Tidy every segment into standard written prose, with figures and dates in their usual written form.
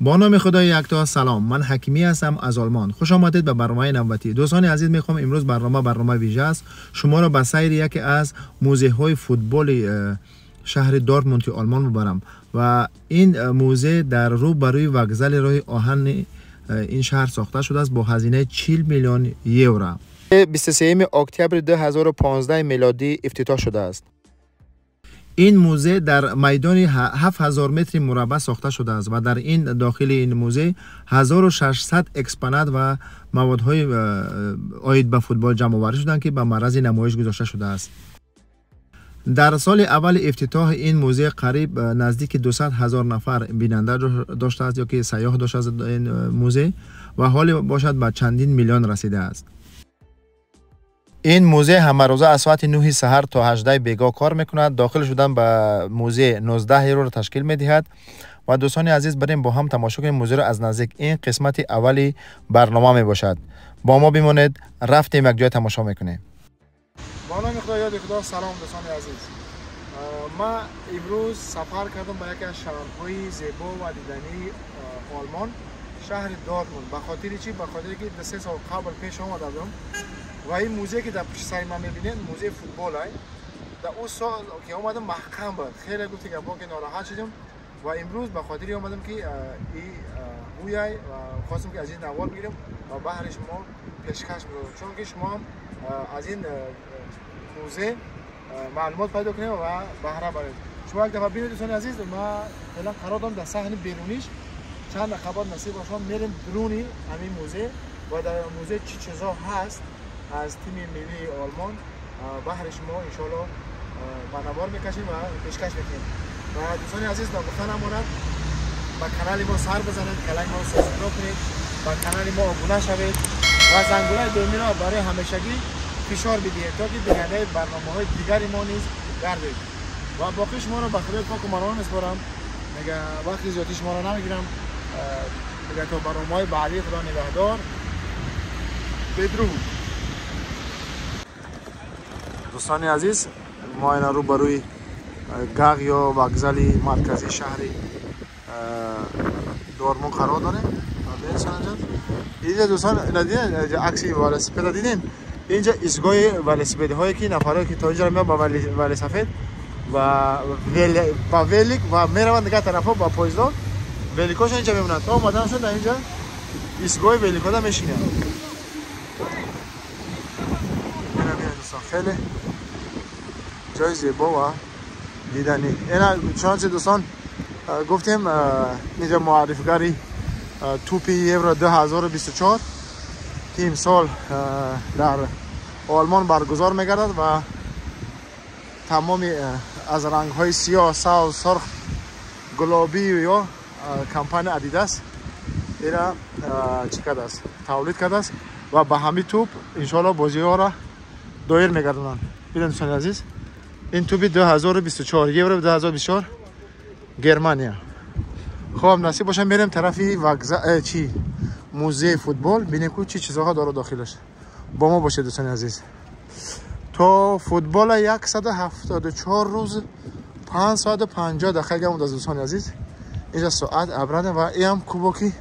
با نام خدای یکتا. سلام، من حکیمی هستم از آلمان. خوش آمدید به برنامه نوبتی. دوستان عزیز، میخوام امروز برنامه ویژه است شما را به سیر یکی از موزه های فوتبال شهر دورتموند آلمان ببرم و این موزه در روبروی وокزال راه آهن این شهر ساخته شده است با هزینه 40 میلیون یورو. 23 اکتبر 2015 میلادی افتتاح شده است. این موزه در میدان 7000 متر مربع ساخته شده است و در این داخل این موزه 1600 اکسپونات و موادهای عاید به فوتبال جمع آوری شدند که به معرض نمایش گذاشته شده است. در سال اول افتتاح این موزه قریب نزدیک 200,000 نفر بیننده داشته است یا که سیاح داشته است این موزه و حال باشد به چندین میلیون رسیده است. این موزه همه روزه از ساعت 9 سحر تا 18 بیگاه کار میکند. داخل شدن به موزه 19 یورو را تشکیل میدهد و دوستان عزیز بریم با هم تماشا کنیم موزه را از نزدیک. این قسمت اولی برنامه می باشد. با ما بمانید، رفتیم یک جای تماشا میکنیم. با نام خدای خدا. سلام دوستان عزیز، ما امروز سفر کردم به یکی از شهرهای زیبا و دیدنی آلمان، شهر دورتموند. به خاطر چی؟ به خاطر که 3 سال قبل پیش آمدم و این موزه که در پشت سر ما میبینید موزه فوتبال است. در اون سال که اومدم محکم بود، خیلی گفتی که با که ناراحت شدم و امروز به خاطر اومدم که این بویای و خواستم که از این نوار بگیرم و بهر شما پیشکش می‌کنم، چون که شما از این موزه معلومات پیدا کنید و بهره برید. شما یک دفعه ببینید دوستان عزیز، ما فعلا قرار دادم در صحن بیرونیش چند خبر نصیب باشم میریم درونی همین موزه و در موزه چی چیزا هست از تیم ملی آلمان بهر شما ان شاء الله با نوار میکشیم و پیشکش میکنیم. و دوستان عزیز گفتن امانت با کانال ما سر بزنید، کانال ما سابسکرایب کنید، با کانال ما ابونه شوید و زنگوله دومی را برای همیشگی فشار بدید تا که دیگه برنامه‌های دیگری ما نیز گردید. و باقی شما رو به خدای پاک و مهربان میسپارم. میگه وقتی زیادی شما رو نمیگیرم، میگه تا برنامه‌های بعدی خدا نگهدار. بدرود. دوستان عزیز، ما اینا رو بروی گاغ یا وокزالی مرکزی شهری دورتموند قرار داریم. اینجا دوستان دیدین عکسی والسپید دیدین؟ اینجا ایستگاه والسپید هایی که نفرایی که تا اینجا میان با والسپید و ویلیک و میروند دیگه طرفا با پایزدار ویلیکاش اینجا میمونن تا اومدن شد. اینجا ایستگاه ویلیکا میشینن. دوستان خیلی جای زیبا و دیدنی. اینا چانسی دوستان گفتیم اینجا معرفیگری توپی یورو 2024 که امسال در آلمان برگزار میگردد و تمام از رنگ های سیاه، سبز، سرخ، گلابی یا کمپانی ادیداس اینا چی کرده است، تولید کرده است و به همین توپ انشالله بازی ها را دایر میگردونن. ببینید دوستان عزیز، این توپی 2024 یورو 2024 گرمانیا. خب نصیب باشه میریم طرفی چی موزه فوتبال ببینیم که چی چیزها داره داخلش. با ما باشه دوستان عزیز. تو فوتبال 174 روز 5 ساعت و 50 دقیقه مونده دوستان عزیز. اینجا ساعت ابرانه و این هم کوبوکی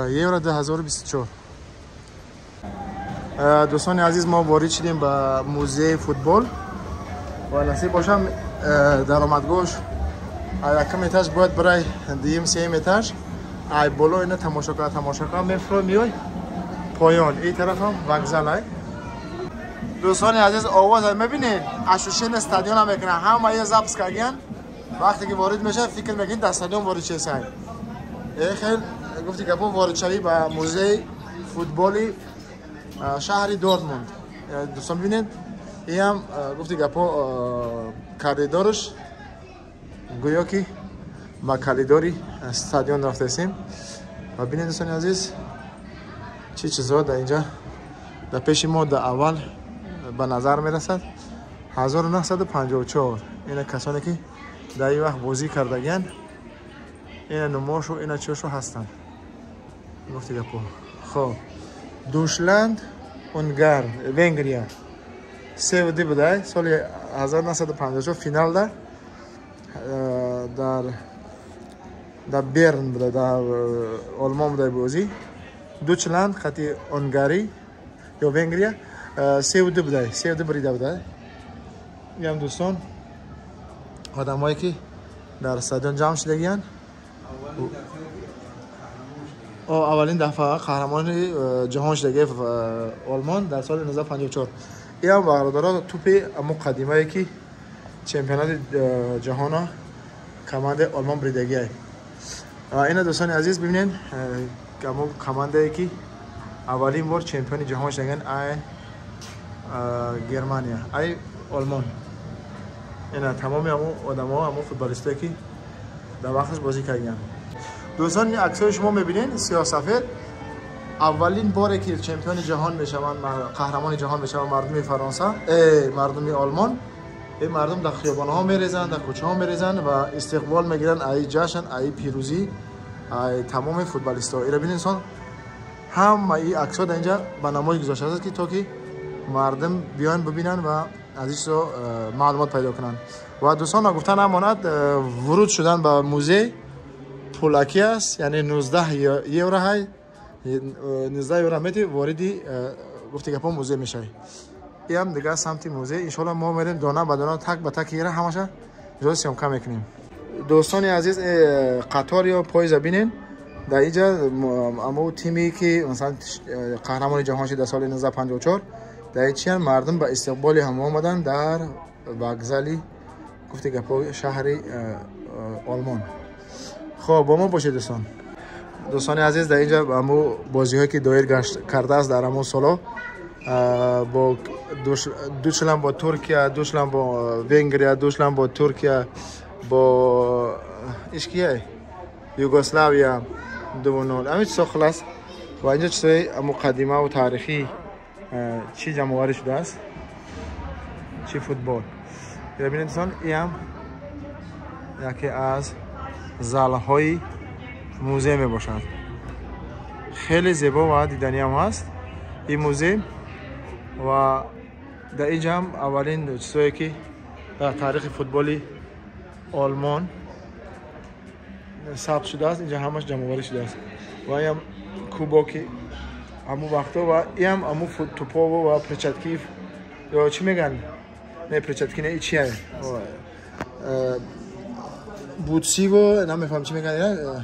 یورو 2024. دوستان عزیز، ما وارد شدیم به موزه فوتبال و نصیب باشم درآمدگاهش یکم ایتاژ باید برای دیم سیم ایتاژ ای بالا اینا تماشا کنم میای پایان. این طرف هم وокزال های. دوستان عزیز آواز میبینید اشوشین استادیون هم میکنه، همه یه زبط کردن وقتی که وارد میشه فکر میکنید در استادیون وارد چه سای. خیلی گفتی که وارد شوی به موزه فوتبالی شهر دورتموند. دوستان ببینید این هم گفتی که کاریدورش گویا که با کاریدوری استادیون رفتیم و ببینید دوستان عزیز چه چیزها در اینجا در پیش ما در اول به نظر میرسد. 1954 این کسانی که در این وقت بازی کردگن این نماشو این چوشو هستن. گفتی گپو خب دوشلند اونگار ونگریا سویدی بوده سال 1954 فینال در در برن بوده، در آلمان بوده بازی. دوچلند خطی هنگاری یا ونگریا 3-2 بوده، 3-2 بریده بوده. این هم دوستان آدم هایی که در استادیوم جمع شدگیان. اولین دفعه قهرمان جهان شده آلمان در سال 1954. این هم برادرها توپ امو قدیمه ای که چمپیونات جهان کماند آلمان بریدگی های. این دوستان عزیز ببینین که امو کمانده ای که اولین بار چمپیون جهان شدگن ای گرمانیا، ای آلمان. اینا تمامی امو آدم ها، امو فوتبالیست که در وقتش بازی کردن. دوستان این عکسای شما میبینین سیاه سفید. اولین باره که چمپیون جهان میشوند، قهرمان جهان میشوند مردم فرانسه، مردم آلمان. این مردم در خیابان ها میریزن، در کوچه ها میریزن و استقبال میگیرن ای جشن، ای پیروزی، ای تمام فوتبالیستا. اینا ببینین انسان هم این عکس‌ها در اینجا به نمایش گذاشته است که تا که مردم بیان ببینن و از این چیزا معلومات پیدا کنن. و دوستان گفتن امانت ورود شدن به موزه پولاکی است، یعنی 19 یورو های 19 یورو میتی واردی گفتی گپا موزه میشه. این هم دیگه سمت موزه. ان شاء الله ما میریم دانه به دانه تک به تک ایره همشه جلوی سیمکا میکنیم. دوستان عزیز قطار یا پاییز ببینین در اینجا اما تیمی که مثلا قهرمان جهان شد در سال 1954 در اینجا مردم به استقبال هم آمدن در وокزالی گفتی گپا شهر آلمان. خب با ما باشید دوستان. دوستان عزیز در اینجا امو بازی هایی که دایر گشت کرده است در امو سالا با دوچلند با ترکیه، دوچلند با ونگریا، دوچلند با ترکیه، با اشکیه یوگسلاویا 2-0 همین چیزا خلاص. و اینجا چیزای امو قدیمه و تاریخی چی جمع‌آوری شده است، چی فوتبال. ببینید دوستان این هم یکی از زال‌های موزه می باشد. خیلی زیبا و دیدنی هم هست این موزه. و در اینجا هم اولین چیزایی که در تاریخ فوتبالی آلمان ثبت شده است اینجا همش جمع‌آوری شده است. و این هم کوبا که همون وقتا و این هم همون توپا و پرچتکی یا چی میگن؟ نه پرچتکی نه چی هست؟ بوتسی و نمیفهم چی میگن اینا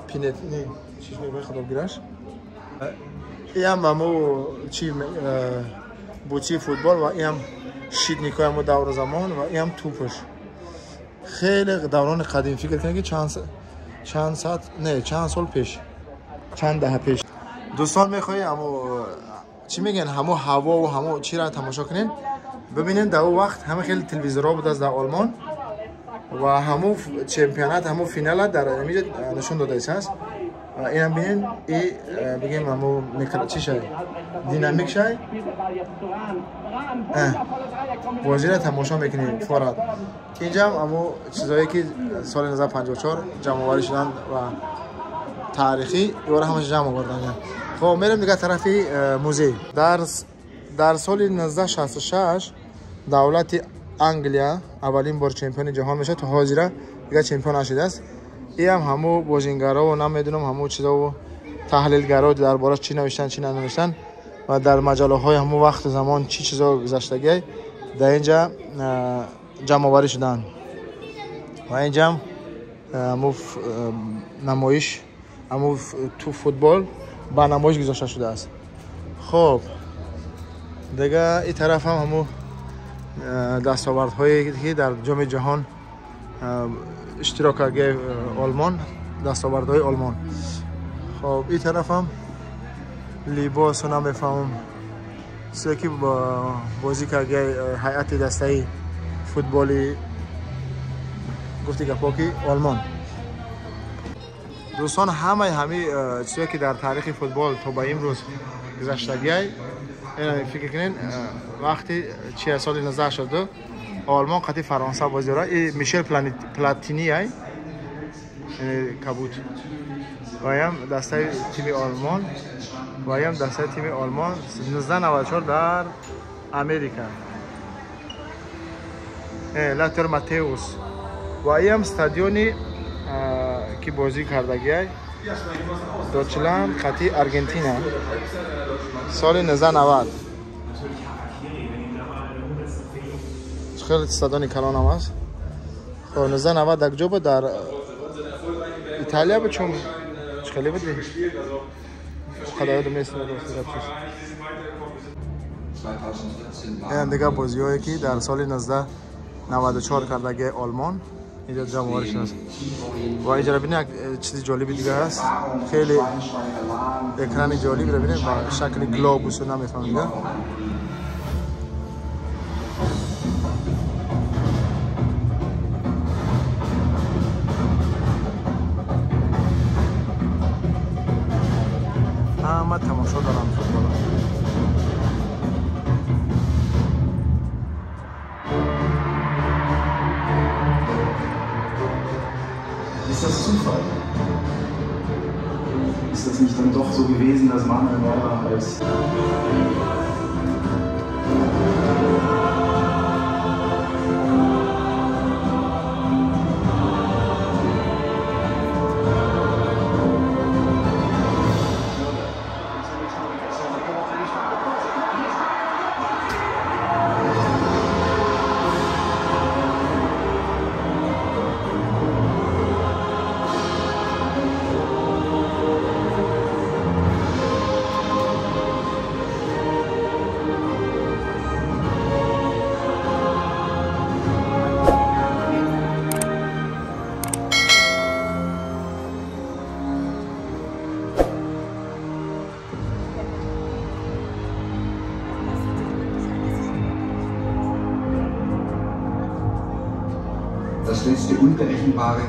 پینت نه چیش میگه خدا بگیرش. این هم همون چی بوتسی فوتبال و این هم شیدنیکای همون دور زمان و این هم توپش. خیلی دوران قدیم فکر کنید که چند سال پیش، چند دهه پیش. دوستان میخوایی همو چی میگن همو هوا و همو چی را تماشا کنین ببینین. در اون وقت همه خیلی تلویزیون‌ها بود از در آلمان و همو چمپیونات همو فینال در اینجا نشون داده است. این هم ببینین این بگیم همو چی شای دینامیک شای بازی را تماشا میکنین فقط. اینجا همو چیزایی که سال 1954 جمع‌آوری شدن و تاریخی دوره همش جمع آوردن. خب میریم دیگه طرفی موزه. در سال 1966 دولت انگلیا اولین بار چمپیون جهان میشه، تو حاضره دیگه چمپیون نشده است. این هم همو بازیگرا و نمیدونم همو چیزا و تحلیلگرا دربارش چی نوشتن چی ننوشتن و در مجله های همو وقت زمان چی چیزا گذشتگی در اینجا جمع آوری شدن. و اینجا همو نمایش همو تو فوتبال با نمایش گذاشته شده است. خب دیگه این طرف هم همو دستاوردهایی که در جام جهان اشتراک کرده آلمان، دستاوردهای آلمان. خب این طرف هم لباس رو نمیفهمم چیزی که با بازی کرده هیئت دسته فوتبالی گفتی که پاکی آلمان. دوستان همه چیزی که در تاریخ فوتبال تا به امروز گذشتگی این فکر کنین وقتی چه سال 1982 آلمان قطعی فرانسه بازی را میشل پلاتینی های کبوت و هم دسته تیم آلمان و هم دسته تیم آلمان 1994 در امریکا لاتر ماتئوس و هم استادیون کی بازی کردگی های دوچلند خطی ارژانتینا سال 1990 خیلی استادانی کلان هم هست. خب 1990 در کجا بود؟ در ایتالیا بود. چون خیلی بود خدا یادم نیست. این دیگه بازی هایی که در سال 1994 کردگی آلمان اینجا جمعوارش هست و اینجا ببینید یک چیز جالبی دیگه هست. خیلی اکران جالبی رو ببینید با شکل گلوبوس رو نمیفهمم دیگه. همه تماشا دارم فوتبال. Ist das Zufall? Ist das nicht dann doch so gewesen, dass Manuel Neuer als das letzte Unberechenbare